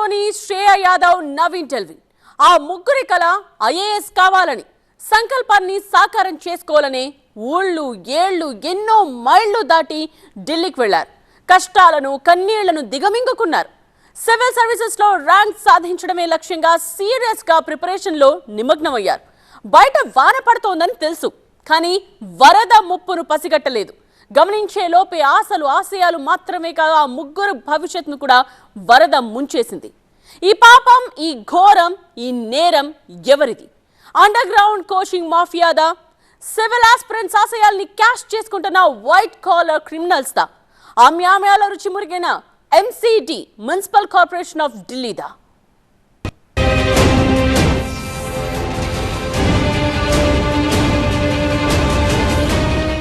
Sony, Shreya Yadav, Naveen టెల్విన్ ఆ ముగ్గురి కళ ఐఏఎస్ కావాలని సంకల్పాన్ని సాకారం చేసుకోవాలని ఊళ్ళు ఏళ్లు ఎన్నో మైళ్లు దాటి ఢిల్లీకి వెళ్లారు. కష్టాలను కన్నీళ్లను దిగమింగుకున్నారు. సివిల్ సర్వీసెస్ లో ర్యాంక్ సాధించడమే లక్ష్యంగా సీరియస్ గా ప్రిపరేషన్ లో నిమగ్నమయ్యారు. బయట వాన పడుతోందని తెలుసు, కానీ వరద ముప్పును పసిగట్టలేదు. గమనించే లోపే ఆశలు ఆశయాలు మాత్రమే కాదు, ఆ ముగ్గురు భవిష్యత్తును కూడా వరద ముంచేసింది. ఈ పాపం, ఈ ఘోరం, ఈ నేరం ఎవరిది? అండర్ గ్రౌండ్ కోచింగ్ మాఫియాదా? సివిల్ ఆస్పిరెంట్స్ ఆశయాల్ని క్యాష్ చేసుకుంటున్న వైట్ కాలర్ క్రిమినల్స్ దా? ఆమ్యామ్యాల రుచి మురిగిన MCD మున్సిపల్ కార్పొరేషన్ ఆఫ్ ఢిల్లీదా?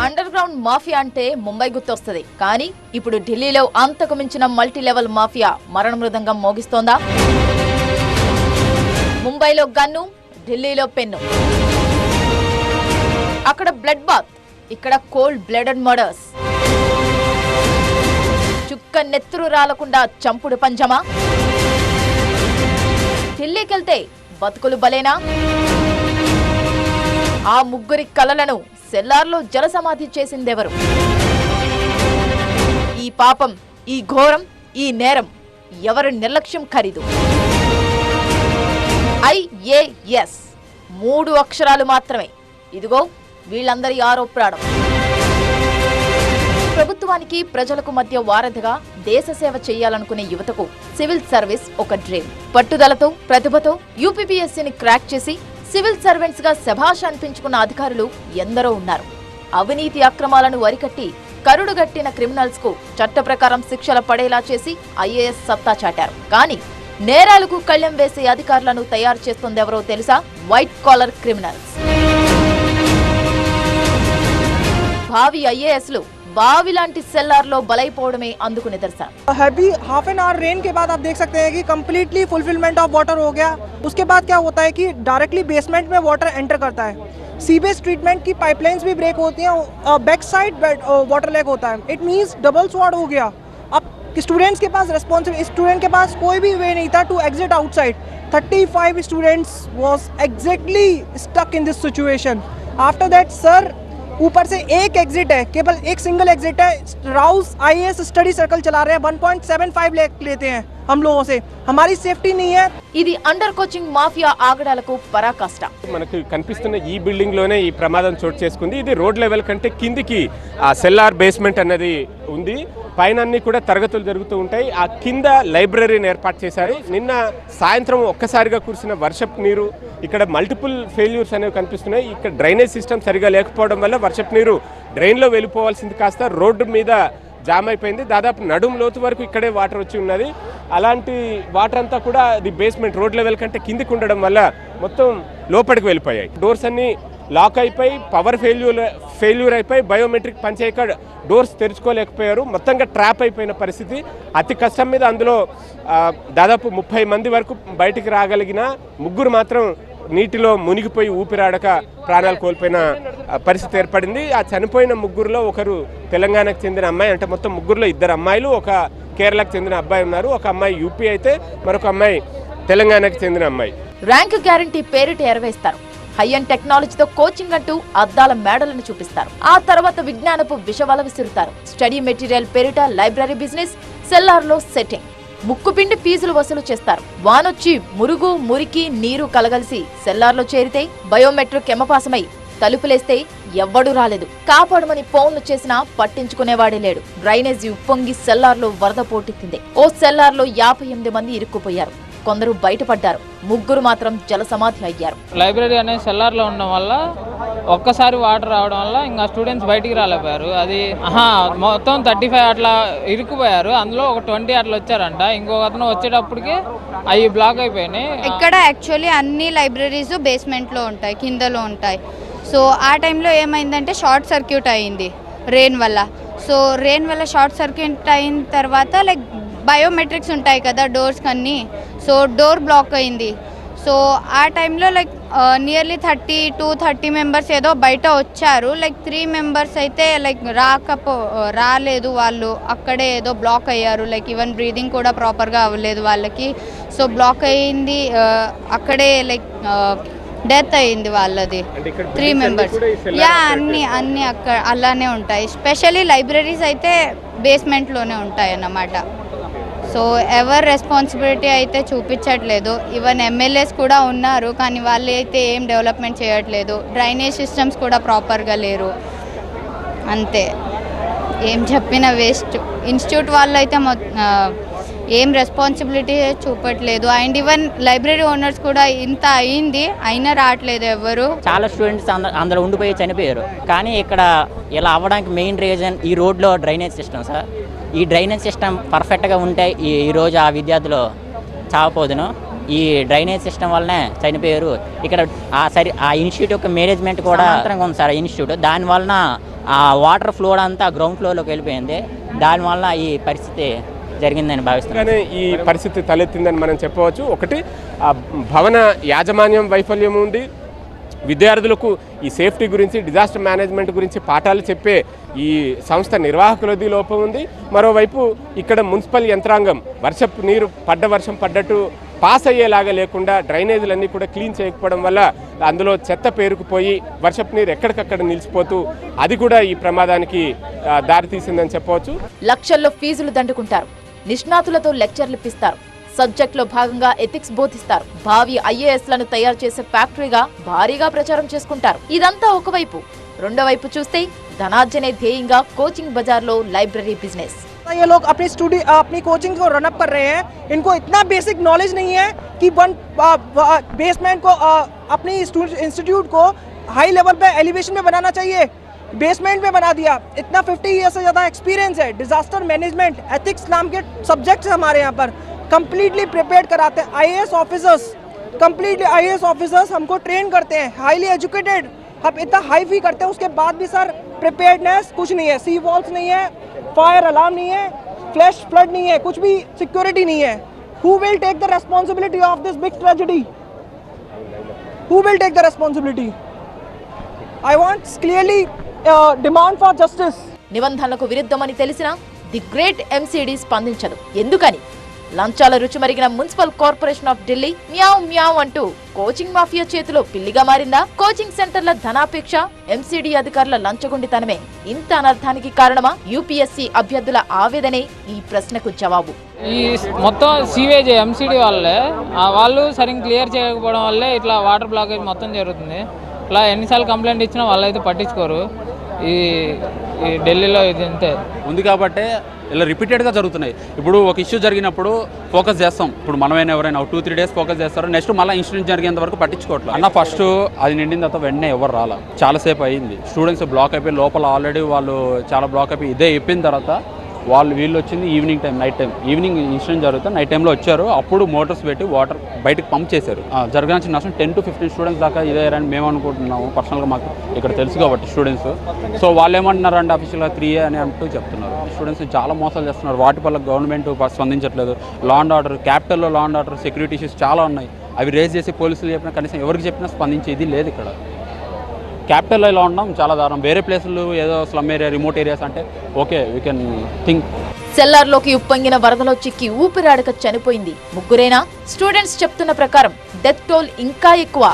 అండర్ గ్రౌండ్ మాఫియా అంటే ముంబై గుర్తొస్తుంది. కానీ ఇప్పుడు ఢిల్లీలో అంతకు మించిన మల్టీ లెవెల్ మాఫియా మరణ మృదంగం మోగిస్తోందా? ముంబైలో గన్ను, ఢిల్లీలో పెన్ను. అక్కడ బ్లడ్ బాత్, ఇక్కడ కోల్డ్ బ్లడెడ్ మర్డర్స్. చుక్క నెత్తురు రాలకుండా చంపుడు పంజమా? ఢిల్లీకెళ్తే బతుకులు బలేనా? ఆ ముగ్గురి కలలను సెల్లార్లో జలసమాధి చేసిందెవరు? ఈ పాపం, ఈ ఘోరం, ఈ నేరం ఎవరి నిర్లక్ష్యం ఖరీదు? IAS 3 అక్షరాలు మాత్రమే. ఇదిగో వీళ్ళందరి ఆరోపణం. ప్రభుత్వానికి ప్రజలకు మధ్య వారధిగా దేశ సేవ చేయాలనుకునే యువతకు సివిల్ సర్వీస్ ఒక డ్రీమ్. పట్టుదలతో, ప్రతిభతో UPPSCని క్రాక్ చేసి సివిల్ సర్వెంట్స్ గా శభాష్ అనిపించుకున్న అధికారులు ఎందరో ఉన్నారు. అవినీతి అక్రమాలను వరికట్టి కరుడుగట్టిన క్రిమినల్స్ కు చట్ట ప్రకారం శిక్షల పడేలా చేసి IAS సత్తా చాటారు. కానీ నేరాలకు కళ్లెం వేసే అధికారులను తయారు చేస్తుందెవరో తెలుసా? White collar criminals. భావి IASలు बावी लांटी सेल्लार लो बलैपोवडमे अंदुकु निदर्शन. Heavy half an hour rain के बाद आप देख सकते हैं कि कंप्लीटली फुलफिलमेंट ऑफ वाटर हो गया. उसके बाद क्या होता है कि डायरेक्टली बेसमेंट में वाटर एंटर करता है. सीवेज ट्रीटमेंट की पाइपलाइंस भी ब्रेक होती हैं. बैक साइड वाटर लैग होता है. इट मींस डबल स्वॉर्ड हो गया. अब स्टूडेंट्स के पास रेस्पॉन्सिबल, स्टूडेंट के पास कोई भी वे नहीं था to exit outside. 35 students was exactly stuck in this situation. After that sir ऊपर से एक एग्जिट है, केवल एक सिंगल एग्जिट है. राउस IAS स्टडी सर्कल चला रहे हैं. 1.75 लाख लेते हैं हम लोगों से. हमारी सेफ्टी नहीं है. ఇది అండర్ కోచింగ్ మాఫియా ఆగడాలకు పరాకాష్ట. మనకు కనిపిస్తున్న ఈ బిల్డింగ్ లోనే ఈ ప్రమాదం చోటు చేసుకుంది. ఇది రోడ్ లెవెల్ కంటే కిందికి ఆ సెల్లార్ బేస్మెంట్ అన్నది ఉంది. పైన అన్ని కూడా తరగతులు జరుగుతూ ఉంటాయి. ఆ కింద లైబ్రరీని ఏర్పాటు చేశారు. నిన్న సాయంత్రం ఒక్కసారిగా కురిసిన వర్షపు నీరు, ఇక్కడ మల్టిపుల్ ఫెయిల్యూర్స్ అనేవి కనిపిస్తున్నాయి. ఇక్కడ డ్రైనేజ్ సిస్టమ్ సరిగా లేకపోవడం వల్ల వర్షపు నీరు డ్రైన్లో వెళ్ళిపోవాల్సింది కాస్త రోడ్డు మీద జామ్ అయిపోయింది. దాదాపు నడుము లోతు వరకు ఇక్కడే వాటర్ వచ్చి ఉన్నది. అలాంటి వాటర్ అంతా కూడా అది బేస్మెంట్ రోడ్ లెవెల్ కంటే కిందికి ఉండడం వల్ల మొత్తం లోపలికి వెళ్ళిపోయాయి. డోర్స్ అన్ని లాక్ అయిపోయి, పవర్ ఫెయిల్యూర్ అయిపోయి, బయోమెట్రిక్ పనిచేయక డోర్స్ తెరుచుకోలేకపోయారు. మొత్తంగా ట్రాప్ అయిపోయిన పరిస్థితి. అతి కష్టం మీద అందులో దాదాపు 30 మంది వరకు బయటికి రాగలిగిన ముగ్గురు మాత్రం నీటిలో మునిగిపోయి ఊపిరాడక ప్రాణాలు కోల్పోయిన పరిస్థితి ఏర్పడింది. ఆ చనిపోయిన ముగ్గురులో ఒకరు తెలంగాణకు చెందిన అమ్మాయి, అంటే మొత్తం ముగ్గురులో 2 అమ్మాయిలు, ఒక కేరళకు చెందిన అబ్బాయి ఉన్నారు. ఒక అమ్మాయి UP అయితే మరొక అమ్మాయి తెలంగాణకు చెందిన అమ్మాయి. ర్యాంక్ గ్యారంటీ పేరిట ఎరవేస్తారు. హై అండ్ టెక్నాలజీతో కోచింగ్ అంటూ అద్దాల మేడలను చూపిస్తారు. ఆ తర్వాత విజ్ఞానపు విషవల విసురుతారు. స్టడీ మెటీరియల్ పేరిట లైబ్రరీ బిజినెస్, సెల్లార్లో సెట్టింగ్, ముక్కుపిండి ఫీజులు వసూలు చేస్తారు. వానొచ్చి మురుగు, మురికి, నీరు కలగలిసి సెల్లార్లో చేరితే బయోమెట్రిక్ ఎమపాసమై తలుపులేస్తే ఎవ్వడూ రాలేదు. కాపాడమని ఫోన్లు చేసినా పట్టించుకునేవాడే లేడు. డ్రైనేజీ ఉప్పొంగి సెల్లార్లో వరద పోటెత్తింది. ఓ సెల్లార్లో 58 మంది ఇరుక్కుపోయారు. కొందరు బయటపడ్డారు. ముగ్గురు మాత్రం జలసమాధి అయ్యారు. లైబ్రరీ అనే సెల్లార్లో ఉండడం వల్ల ఒక్కసారి వాటర్ రావడం వల్ల ఇంకా స్టూడెంట్స్ బయటికి రాలేకపోయారు. అది మొత్తం 35 అట్లా ఇరుక్కుపోయారు. అందులో ఒక 20 అట్లా వచ్చారంట. ఇంకొక అతను వచ్చేటప్పటికి అవి బ్లాక్ అయిపోయినాయి. ఇక్కడ యాక్చువల్లీ అన్ని లైబ్రరీస్ బేస్మెంట్లో ఉంటాయి, కిందలో ఉంటాయి. సో ఆ టైంలో ఏమైందంటే షార్ట్ సర్క్యూట్ అయింది రెయిన్ వల్ల. సో రెయిన్ వల్ల షార్ట్ సర్క్యూట్ అయిన తర్వాత లైక్ బయోమెట్రిక్స్ ఉంటాయి కదా డోర్స్ కన్నీ, సో డోర్ బ్లాక్ అయింది. సో ఆ టైంలో లైక్ నియర్లీ 30 మెంబర్స్ ఏదో బయట వచ్చారు. లైక్ 3 మెంబర్స్ అయితే లైక్ రాలేదు, వాళ్ళు అక్కడే ఏదో బ్లాక్ అయ్యారు. లైక్ ఈవెన్ బ్రీదింగ్ కూడా ప్రాపర్గా అవ్వలేదు వాళ్ళకి. సో బ్లాక్ అయ్యింది, అక్కడే లైక్ డెత్ అయ్యింది వాళ్ళది, 3 మెంబర్స్. యా, అన్నీ అక్కడ అలానే ఉంటాయి. స్పెషల్లీ లైబ్రరీస్ అయితే బేస్మెంట్లోనే ఉంటాయి అన్నమాట. సో ఎవరు రెస్పాన్సిబిలిటీ అయితే చూపించట్లేదు. ఈవెన్ ఎమ్మెల్యేస్ కూడా ఉన్నారు, కానీ వాళ్ళు అయితే ఏం డెవలప్మెంట్ చేయట్లేదు. డ్రైనేజ్ సిస్టమ్స్ కూడా ప్రాపర్గా లేరు. అంతే, ఏం చెప్పినా వేస్ట్. ఇన్స్టిట్యూట్ వాళ్ళు అయితే ఏం రెస్పాన్సిబిలిటీ చూపట్లేదు. అండ్ ఈవెన్ లైబ్రరీ ఓనర్స్ కూడా ఇంత అయింది అయినా రావట్లేదు ఎవరు. చాలా స్టూడెంట్స్ అందులో ఉండిపోయి చనిపోయారు. కానీ ఇక్కడ ఇలా అవ్వడానికి మెయిన్ రీజన్ ఈ రోడ్లో డ్రైనేజ్ సిస్టమ్ సార్. ఈ డ్రైనేజ్ సిస్టమ్ పర్ఫెక్ట్గా ఉంటే ఈరోజు ఆ విద్యార్థులు చావపోదును. ఈ డ్రైనేజ్ సిస్టమ్ వల్లనే చనిపోయారు. ఇక్కడ ఆ ఇన్స్టిట్యూట్ యొక్క మేనేజ్మెంట్ కూడా ఉంది సార్. ఇన్స్టిట్యూట్ దానివలన ఆ వాటర్ ఫ్లో అంతా గ్రౌండ్ ఫ్లోర్లోకి వెళ్ళిపోయింది. దానివల్ల ఈ పరిస్థితి జరిగిందని భావిస్తున్నాను. ఈ పరిస్థితి తలెత్తిందని మనం చెప్పవచ్చు. ఒకటి, ఆ భవన యాజమాన్యం వైఫల్యం ఉంది. విద్యార్థులకు ఈ సేఫ్టీ గురించి, డిజాస్టర్ మేనేజ్మెంట్ గురించి పాఠాలు చెప్పే ఈ సంస్థ నిర్వాహకులది లోపం ఉంది. మరోవైపు ఇక్కడ మున్సిపల్ యంత్రాంగం వర్షం పడ్డట్టు పాస్ అయ్యేలాగా లేకుండా డ్రైనేజీలన్నీ కూడా క్లీన్ చేయకపోవడం వల్ల అందులో చెత్త పేరుకుపోయి వర్షపు నీరు ఎక్కడికక్కడ నిలిచిపోతూ అది కూడా ఈ ప్రమాదానికి దారితీసిందని చెప్పవచ్చు. లక్షల్లో ఫీజులు దండుకుంటారు, నిష్ణాతులతో లెక్చర్లు ఇప్పిస్తారు, సబ్జెక్టులో భాగంగా ఎథిక్స్ బోధిస్తారు, భావి ఐఏఎస్లను తయారు చేసే ఫ్యాక్టరీగా భారీగా ప్రచారం చేసుకుంటారు. ఇదంతా ఒకవైపు. రెండో వైపు చూస్తే ధనార్జనే ధ్యేయంగా కోచింగ్ బజార్లో లైబ్రరీ బిజినెస్. ये लोग अपनी कोचिंग को रन अप कर रहे हैं. इनको इतना बेसिक नॉलेज नहीं है कि बेसमेंट को अपनी इंस्टीट्यूट को हाई लेवल पे एलिवेशन में बनाना चाहिए. बेसमेंट में बना दिया. इतना 50 ईयर से ज़्यादा एक्सपीरियंस है. डिजास्टर मैनेजमेंट, एथिक्स नाम के सब्जेक्ट्स हमारे यहाँ पर कंप्लीटली प्रिपेयर कराते हैं. आईएएस ऑफिसर्स हमको ट्रेन करते हैं, हाईली एजुकेटेड. हम इतना हाई फी करते हैं, उसके बाद भी सर प्रिपेयर्डनेस कुछ नहीं है. सी वॉल्स नहीं है, फायर अलार्म नहीं है, फ्लैश फ्लड नहीं है, कुछ भी सिक्योरिटी नहीं है. Who will take the responsibility of this big tragedy? Who will take the responsibility? I want clearly demand for justice. నిబంధనలకు విరుద్ధమని తెలిసినా ది గ్రేట్ ఎంసీడీ స్పందించదు. ఎందుకని? లంచాల రుచి మరిగిన మున్సిపల్ కార్పొరేషన్ ఆఫ్ ఢిల్లీ మ్యావ్ మ్యావ్ అంటూ కోచింగ్ మాఫియా చేతిలో పిల్లిగా మారిందా? కోచింగ్ సెంటర్ల ధనాపేక్ష, ఎంసీడీ అధికారుల లంచగొండితనమే ఇంత అనర్థానికి కారణమా? యూపీఎస్సీ అభ్యర్థుల ఆవేదనే ఈ ప్రశ్నకు జవాబు. ఈ మొత్తం సీవేజ్ ఎంసీడీ వాళ్ళే, వాళ్ళు సరిగ్గా క్లియర్ చేయకపోవడం వల్లే ఇట్లా వాటర్ బ్లాకేజ్ మొత్తం జరుగుతుంది. ఇట్లా ఎన్నిసార్లు కంప్లైంట్ ఇచ్చినా వాళ్ళైతే పట్టించుకోరు. ఈ ఢిల్లీలో ఇది అంతే ఉంది కాబట్టి ఇలా రిపీటెడ్గా జరుగుతున్నాయి. ఇప్పుడు ఒక ఇష్యూ జరిగినప్పుడు ఫోకస్ చేస్తాం. ఇప్పుడు మనమైనా ఎవరైనా 2-3 డేస్ ఫోకస్ చేస్తారు, నెక్స్ట్ మళ్ళీ ఇన్సిడెంట్ జరిగేంత వరకు పట్టించుకోవట్లేదు. అన్న ఫస్ట్ అది నిండిన తర్వాత వెంటనే ఎవరు రాలా, చాలాసేపు అయింది. స్టూడెంట్స్ బ్లాక్ అయిపోయి లోపల ఆల్రెడీ వాళ్ళు చాలా బ్లాక్ అయిపోయి ఇదే అయిపోయిన తర్వాత వీళ్ళు వచ్చింది evening time, night time. Evening incident జరుగుతుంది, నైట్ టైంలో వచ్చారు. అప్పుడు మోటార్స్ పెట్టి వాటర్ బయటకు పంప్ చేశారు. జరగాల్సిన నష్టం 10-15 స్టూడెంట్స్ దాకా ఇదే అని మేము అనుకుంటున్నాము. పర్సనల్గా మాకు ఇక్కడ తెలుసు కాబట్టి స్టూడెంట్స్. సో వాళ్ళు ఏమంటున్నారు అంటే అఫీషియల్గా 3 అని అంటూ చెప్తున్నారు. స్టూడెంట్స్ చాలా మోసాలు చేస్తున్నారు. వాటి వల్ల గవర్నమెంట్ స్పందించట్లేదు. లా అండ్ ఆర్డర్, క్యాపిటల్లో law and order, security issues చాలా ఉన్నాయి. అవి రేజ్ చేసి పోలీసులు చెప్పినా కనీసం ఎవరికి చెప్పినా స్పందించేది లేదు. ఇక్కడ క్యాపిటల్లో ఇలా ఉండడం చాలా దారుణం. వేరే ప్లేసులు ఏదో స్లమ్ ఏరియా, రిమోట్ ఏరియాస్ అంటే ఓకే, వీ కెన్ థింక్. సెల్లార్లోకి ఉప్పొంగిన వరదలో చిక్కి ఊపిరాడక చనిపోయింది ముగ్గురేనా? స్టూడెంట్స్ చెప్తున్న ప్రకారం డెత్ టోల్ ఇంకా ఎక్కువ.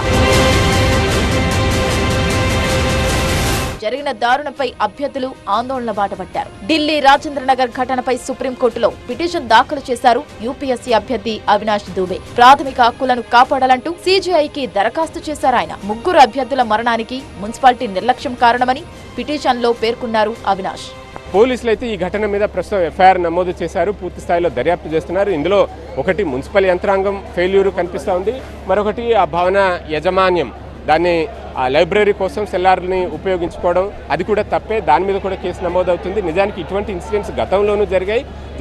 జరిగిన దారుణంపై అభ్యర్థులు ఆందోళన బాటపట్టారు. ఢిల్లీ రాజేంద్రనగర్ ఘటనపై సుప్రీంకోర్టులో పిటిషన్ దాఖలు చేశారు యూపీఎస్సీ అభ్యర్థి అవినాష్ దూబే. ప్రాథమిక హక్కులను కాపాడాలంటూ సీజీఐకి దరఖాస్తు చేశారు ఆయన. ముగ్గురు అభ్యర్థుల మరణానికి మున్సిపాలిటీ నిర్లక్ష్యం కారణమని పిటిషన్లో పేర్కొన్నారు అవినాష్. పోలీసులు అయితే ఈ ఘటన మీద ప్రస్తుతం ఎఫ్ఐఆర్ నమోదు చేశారు, పూర్తి స్థాయిలో దర్యాప్తు చేస్తున్నారు. ఇందులో ఒకటి మున్సిపల్ యంత్రాంగం ఫెయిల్యూర్ కనిపిస్తూ ఉంది, మరొకటి ఆ భవన యాజమాన్యం దాన్ని ఆ లైబ్రరీ కోసం సెల్లార్ని ఉపయోగించుకోవడం అది కూడా తప్పే. దాని మీద కూడా కేసు నమోదవుతుంది. నిజానికి ఇటువంటి ఇన్సిడెంట్స్ గతంలోనూ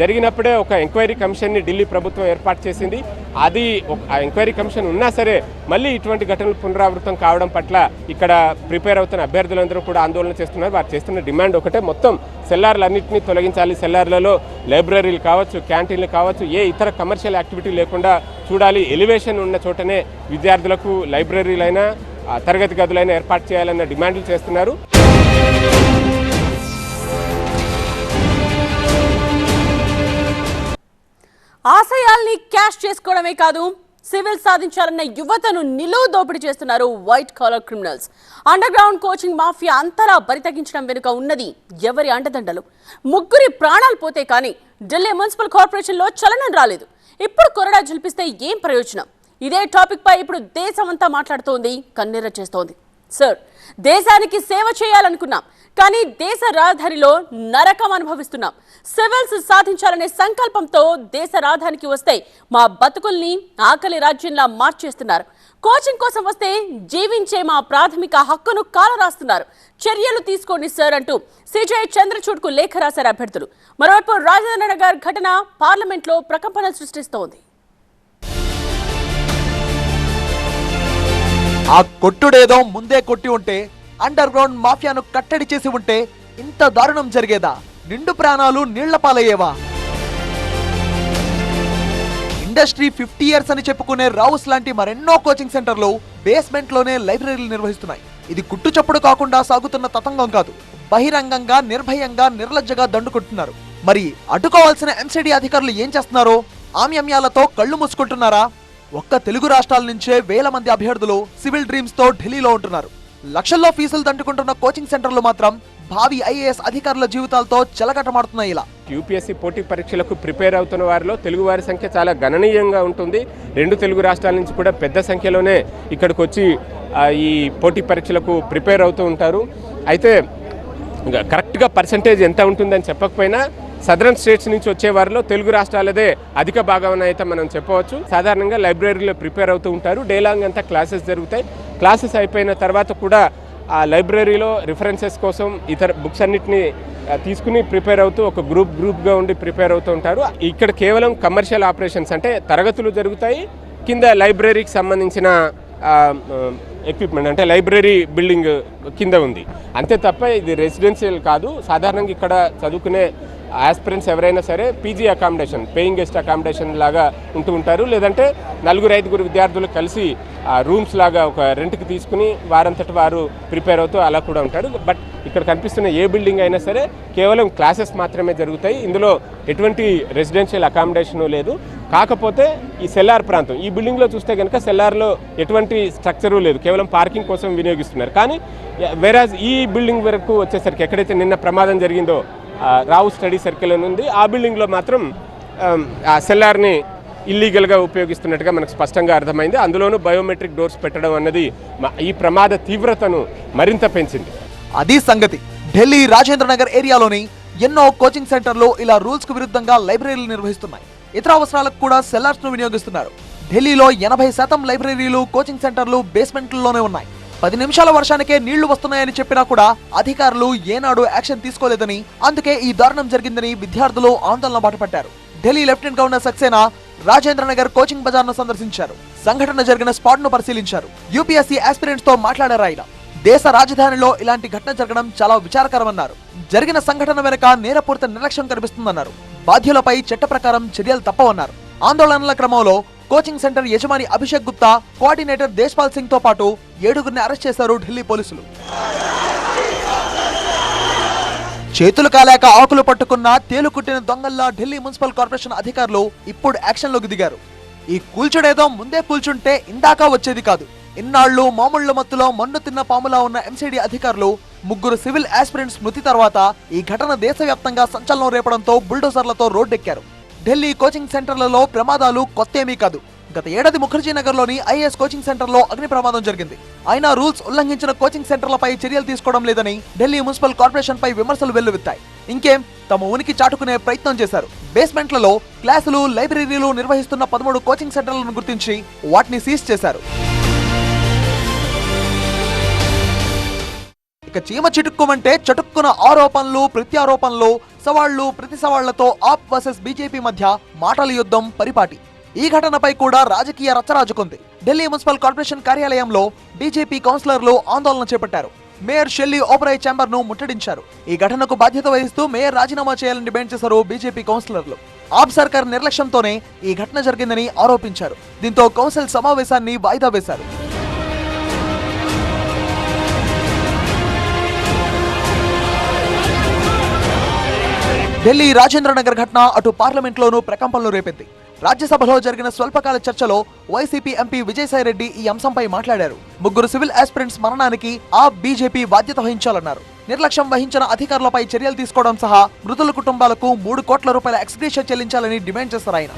జరిగినప్పుడే ఒక ఎంక్వైరీ కమిషన్ని ఢిల్లీ ప్రభుత్వం ఏర్పాటు చేసింది. అది ఆ ఎంక్వైరీ కమిషన్ ఉన్నా సరే మళ్ళీ ఇటువంటి ఘటనలు పునరావృతం కావడం పట్ల ఇక్కడ ప్రిపేర్ అవుతున్న అభ్యర్థులందరూ కూడా ఆందోళన చేస్తున్నారు. వారు చేస్తున్న డిమాండ్ ఒకటే, మొత్తం సెల్లార్లన్నింటినీ తొలగించాలి. సెల్లార్లలో లైబ్రరీలు కావచ్చు, క్యాంటీన్లు కావచ్చు, ఏ ఇతర కమర్షియల్ యాక్టివిటీ లేకుండా చూడాలి. ఎలివేషన్ ఉన్న చోటనే విద్యార్థులకు లైబ్రరీలైనా తరగతి గదులైనా ఏర్పాటు చేయాలన్న డిమాండ్లు చేస్తున్నారు. ఆశయాల్ని క్యాష్ చేసుకోవడమే కాదు, సివిల్ సాధించాలన్న యువతను నిలువు దోపిడీ చేస్తున్నారు white collar criminals. Under ground coaching mafia అంతలా బరితగించడం వెనుక ఉన్నది ఎవరి అండదండలు? ముగ్గురి ప్రాణాలు పోతే కానీ ఢిల్లీ మున్సిపల్ కార్పొరేషన్లో చలనం రాలేదు. ఇప్పుడు కొరడా జల్పిస్తే ఏం ప్రయోజనం? ఇదే టాపిక్ పై ఇప్పుడు దేశమంతా మాట్లాడుతోంది, కన్నెర్ర చేస్తోంది. సార్, దేశానికి సేవ చేయాలనుకున్నాం, కానీ దేశ రాజధానిలో నరకం అనుభవిస్తున్నాం. సివిల్స్ సాధించాలనే సంకల్పంతో దేశ రాజధానికి వస్తే మా బతుకుల్ని ఆకలి రాజ్యంలా మార్చేస్తున్నారు. కోచింగ్ కోసం వస్తే జీవించే మా ప్రాథమిక హక్కును కాలరాస్తున్నారు. చర్యలు తీసుకోండి సార్ అంటూ సిజే చంద్రచూడ్కు లేఖ రాశారు అభ్యర్థులు. మరోవైపు రాజేంద్ర నగర్ ఘటన పార్లమెంట్లో ప్రకంపనలు సృష్టిస్తోంది. ఆ కొట్టుడేదో ముందే కొట్టి ఉంటే, అండర్ గ్రౌండ్ మాఫియాను కట్టడి చేసి ఉంటే ఇంత దారుణం జరిగేదా? నిండు ప్రాణాలు నీళ్ల పాలయ్యేవా? ఇండస్ట్రీ 50 ఇయర్స్ అని చెప్పుకునే రావుస్ లాంటి మరెన్నో కోచింగ్ సెంటర్లు బేస్మెంట్ లోనే లైబ్రరీలు నిర్వహిస్తున్నాయి. ఇది కుట్టుచప్పుడు కాకుండా సాగుతున్న తతంగం కాదు. బహిరంగంగా, నిర్భయంగా, నిర్లజ్జగా దండుకుంటున్నారు. మరి అడ్డుకోవాల్సిన ఎంసీడీ అధికారులు ఏం చేస్తున్నారో? ఆమ్యమ్యాలతో కళ్ళు మూసుకుంటున్నారా? ఒక్క తెలుగు రాష్ట్రాల నుంచే వేల మంది అభ్యర్థులు సివిల్ డ్రీమ్స్ తో ఢిల్లీలో ఉంటున్నారు. లక్షల్లో ఫీజులు దండుకుంటున్న కోచింగ్ సెంటర్లు మాత్రం భావి ఐఏఎస్ అధికారుల జీవితాలతో చెలగటమాడుతున్నాయి. ఇలా యూపీఎస్సీ పోటీ పరీక్షలకు ప్రిపేర్ అవుతున్న వారిలో తెలుగు వారి సంఖ్య చాలా గణనీయంగా ఉంటుంది. 2 తెలుగు రాష్ట్రాల నుంచి కూడా పెద్ద సంఖ్యలోనే ఇక్కడికి వచ్చి ఈ పోటీ పరీక్షలకు ప్రిపేర్ అవుతూ ఉంటారు. అయితే కరెక్ట్గా పర్సంటేజ్ ఎంత ఉంటుందని చెప్పకపోయినా సదరన్ స్టేట్స్ నుంచి వచ్చే వారిలో తెలుగు రాష్ట్రాలదే అధిక భాగం అయితే మనం చెప్పవచ్చు. సాధారణంగా లైబ్రరీలో ప్రిపేర్ అవుతూ ఉంటారు. డే లాంగ్ అంతా క్లాసెస్ జరుగుతాయి. క్లాసెస్ అయిపోయిన తర్వాత కూడా ఆ లైబ్రరీలో రిఫరెన్సెస్ కోసం ఇతర బుక్స్ అన్నిటిని తీసుకుని ప్రిపేర్ అవుతూ ఒక గ్రూప్గా ఉండి ప్రిపేర్ అవుతూ ఉంటారు. ఇక్కడ కేవలం కమర్షియల్ ఆపరేషన్స్ అంటే తరగతులు జరుగుతాయి. కింద లైబ్రరీకి సంబంధించిన ఎక్విప్మెంట్ అంటే లైబ్రరీ బిల్డింగ్ కింద ఉంది అంతే తప్ప ఇది రెసిడెన్షియల్ కాదు. సాధారణంగా ఇక్కడ చదువుకునే ఆస్పిరెంట్స్ ఎవరైనా సరే PG accommodation, paying guest accommodation లాగా ఉంటూ ఉంటారు. లేదంటే 4-5 విద్యార్థులు కలిసి రూమ్స్ లాగా ఒక రెంట్కి తీసుకుని వారంతటి వారు ప్రిపేర్ అవుతూ అలా కూడా ఉంటారు. బట్ ఇక్కడ కనిపిస్తున్న ఏ బిల్డింగ్ అయినా సరే కేవలం క్లాసెస్ మాత్రమే జరుగుతాయి. ఇందులో ఎటువంటి రెసిడెన్షియల్ అకామిడేషన్ లేదు. కాకపోతే ఈ సెల్లార్ ప్రాంతం, ఈ బిల్డింగ్లో చూస్తే కనుక సెల్లార్లో ఎటువంటి స్ట్రక్చరు లేదు, కేవలం పార్కింగ్ కోసం వినియోగిస్తున్నారు. కానీ వేరాజ్ ఈ బిల్డింగ్ వరకు వచ్చేసరికి ఎక్కడైతే నిన్న ప్రమాదం జరిగిందో రావు స్టడీ సర్కిల్ అని ఉంది, ఆ బిల్డింగ్లో మాత్రం ఆ సెల్లార్ని ఇల్లీగల్గా ఉపయోగిస్తున్నట్టుగా మనకు స్పష్టంగా అర్థమైంది. అందులోనూ బయోమెట్రిక్ డోర్స్ పెట్టడం అన్నది ఈ ప్రమాద తీవ్రతను మరింత పెంచింది. అది సంగతి. ఢిల్లీ రాజేంద్ర నగర్ ఏరియాలోని ఎన్నో కోచింగ్ సెంటర్లు ఇలా రూల్స్ కు విరుద్ధంగా లైబ్రరీలు నిర్వహిస్తున్నాయి. ఇతర అవసరాలకు కూడా సెల్లార్స్ ను వినియోగిస్తున్నారు. ఢిల్లీలో 80% లైబ్రరీలు, కోచింగ్ సెంటర్లు బేస్మెంట్లలోనే ఉన్నాయి. 10 నిమిషాల వర్షానికే నీళ్లు వస్తున్నాయని చెప్పినా కూడా అధికారులు ఏనాడు యాక్షన్ తీసుకోలేదని, అందుకే ఈ దారుణం జరిగిందని విద్యార్థులు ఆందోళన బాటపట్టారు. Delhi lieutenant governor Saxena Rajendra Nagar coaching బజార్ ను సందర్శించారు. సంఘటన జరిగిన స్పాట్ ను పరిశీలించారు. యూపీఎస్సీ ఆస్పిరెంట్స్ తో మాట్లాడారు ఆయన. దేశ రాజధానిలో ఇలాంటి ఘటన జరగడం చాలా విచారకరమన్నారు. జరిగిన సంఘటన వెనుక నేరపూరిత నిర్లక్ష్యం కనిపిస్తుందన్నారు. బాధ్యులపై చట్ట ప్రకారం చర్యలు తప్పవన్నారు. ఆందోళనల క్రమంలో కోచింగ్ సెంటర్ యజమాని అభిషేక్ గుప్తా, కోఆర్డినేటర్ దేశ్పాల్ సింగ్ తో పాటు 7గురిని అరెస్ట్ చేశారు ఢిల్లీ పోలీసులు. చేతులు కాలేక ఆకులు పట్టుకున్న తేలుకుట్టిన దొంగల్లా ఢిల్లీ మున్సిపల్ కార్పొరేషన్ అధికారులు ఇప్పుడు యాక్షన్లోకి దిగారు. ఈ కూల్చుడేదో ముందే కూల్చుంటే ఇందాక వచ్చేది కాదు. ఇన్నాళ్లు మామూళ్ల మత్తులో మన్ను తిన్న పాములా ఉన్న ఎంసీడీ అధికారులు 3 సివిల్ ఆస్పిరెంట్స్ మృతి తర్వాత ఈ ఘటన దేశవ్యాప్తంగా సంచలనం రేపడంతో బుల్డోజర్లతో రోడ్డెక్కారు. ఢిల్లీ కోచింగ్ సెంటర్లలో ప్రమాదాలు కొత్తేమీ కాదు. గత ఏడాది ముఖర్జీ నగర్లోని ఐఏఎస్ కోచింగ్ సెంటర్లో అగ్ని ప్రమాదం జరిగింది. అయినా రూల్స్ ఉల్లంఘించిన కోచింగ్ సెంటర్లపై చర్యలు తీసుకోవడం లేదని ఢిల్లీ మున్సిపల్ కార్పొరేషన్ పై విమర్శలు వెల్లువెత్తాయి. ఇంకేం, తమ ఉనికి చాటుకునే ప్రయత్నం చేశారు. బేస్మెంట్లలో క్లాసులు, లైబ్రరీలు నిర్వహిస్తున్న 13 కోచింగ్ సెంటర్లను గుర్తించి వాటిని సీజ్ చేశారు. ఇక చీమ చిటుక్కుమంటే చటుక్కున ఆరోపణలు, ప్రత్యారోపణలు, సవాళ్లు, ప్రతి సవాళ్లతో ఆప్ వర్సెస్ బీజేపీ మధ్య మాటల యుద్ధం పరిపాటి. ఈ ఘటనపై కూడా రాజకీయ రచ్చరాజుకుంది. ఢిల్లీ మున్సిపల్ కార్పొరేషన్ కార్యాలయంలో బీజేపీ కౌన్సిలర్లు ఆందోళన చేపట్టారు. మేయర్ షెల్లీ ఓబరాయ్ ఛాంబర్ ను ముట్టడించారు. ఈ ఘటనకు బాధ్యత వహిస్తూ మేయర్ రాజీనామా చేయాలని డిమాండ్ చేశారు బీజేపీ కౌన్సిలర్లు. ఆప్ సర్కార్ నిర్లక్ష్యంతోనే ఈ ఘటన జరిగిందని ఆరోపించారు. దీంతో కౌన్సిల్ సమావేశాన్ని వాయిదా వేశారు. ఢిల్లీ రాజేంద్ర నగర్ ఘటన అటు పార్లమెంట్లోనూ ప్రకంపనలు రేపింది. రాజ్యసభలో జరిగిన స్వల్పకాల చర్చలో వైసీపీ ఎంపీ విజయసాయిరెడ్డి ఈ అంశంపై మాట్లాడారు. 3 సివిల్ ఆస్పిరెంట్స్ మరణానికి ఆ బీజేపీ బాధ్యత వహించాలన్నారు. నిర్లక్ష్యం వహించిన అధికారులపై చర్యలు తీసుకోవడం సహా మృతుల కుటుంబాలకు 3 కోట్ల రూపాయల ఎక్స్గ్రేషియా చెల్లించాలని డిమాండ్ చేశారు ఆయన.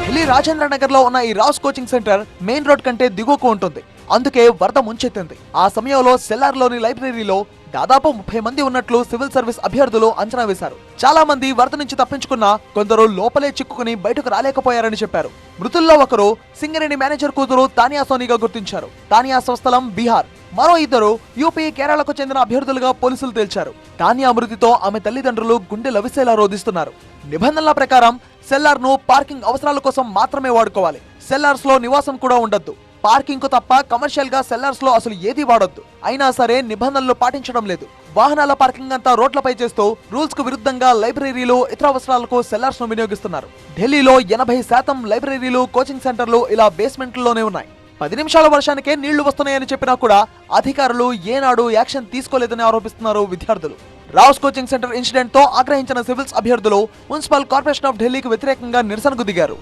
ఢిల్లీ రాజేంద్ర నగర్ లో ఉన్న ఈ Rau's coaching centre main road కంటే దిగువకు ఉంటుంది. అందుకే వరద ముంచెత్తింది. ఆ సమయంలో సెల్లార్లోని లైబ్రరీలో దాదాపు 30 మంది ఉన్నట్లు సివిల్ సర్వీస్ అభ్యర్థులు అంచనా వేశారు. చాలా మంది వరద నుంచి తప్పించుకున్నా కొందరు లోపలే చిక్కుకుని బయటకు రాలేకపోయారని చెప్పారు. మృతుల్లో ఒకరు సింగరేణి మేనేజర్ కూతురు తానియా సోనీగా గుర్తించారు. తానియా స్వస్థలం బీహార్. మరో 2 యూపీ, కేరళకు చెందిన అభ్యర్థులుగా పోలీసులు తేల్చారు. తానియా మృతితో ఆమె తల్లిదండ్రులు గుండె లవిసేలా రోధిస్తున్నారు. నిబంధనల ప్రకారం సెల్లార్ ను పార్కింగ్ అవసరాల కోసం మాత్రమే వాడుకోవాలి. సెల్లార్స్ లో నివాసం కూడా ఉండొద్దు. పార్కింగ్ కు తప్ప కమర్షియల్ గా సెల్లార్స్ లో అసలు ఏది వాడొద్దు. అయినా సరే నిబంధనలు పాటించడం లేదు. వాహనాల పార్కింగ్ అంతా రోడ్లపై చేస్తూ రూల్స్ కు విరుద్ధంగా లైబ్రరీలు, ఇతర అవసరాలకు సెల్లార్స్ ను వినియోగిస్తున్నారు. ఢిల్లీలో 80% లైబ్రరీలు, కోచింగ్ సెంటర్లు ఇలా బేస్మెంట్లలోనే ఉన్నాయి. 10 నిమిషాల వర్షానికే నీళ్లు వస్తున్నాయని చెప్పినా కూడా అధికారులు ఏనాడు యాక్షన్ తీసుకోలేదని ఆరోపిస్తున్నారు విద్యార్థులు. రాస్ కోచింగ్ సెంటర్ ఇన్సిడెంట్ తో ఆగ్రహించిన సివిల్స్ అభ్యర్థులు మున్సిపల్ కార్పొరేషన్ ఆఫ్ ఢిల్లీకి వ్యతిరేకంగా నిరసనకు దిగారు.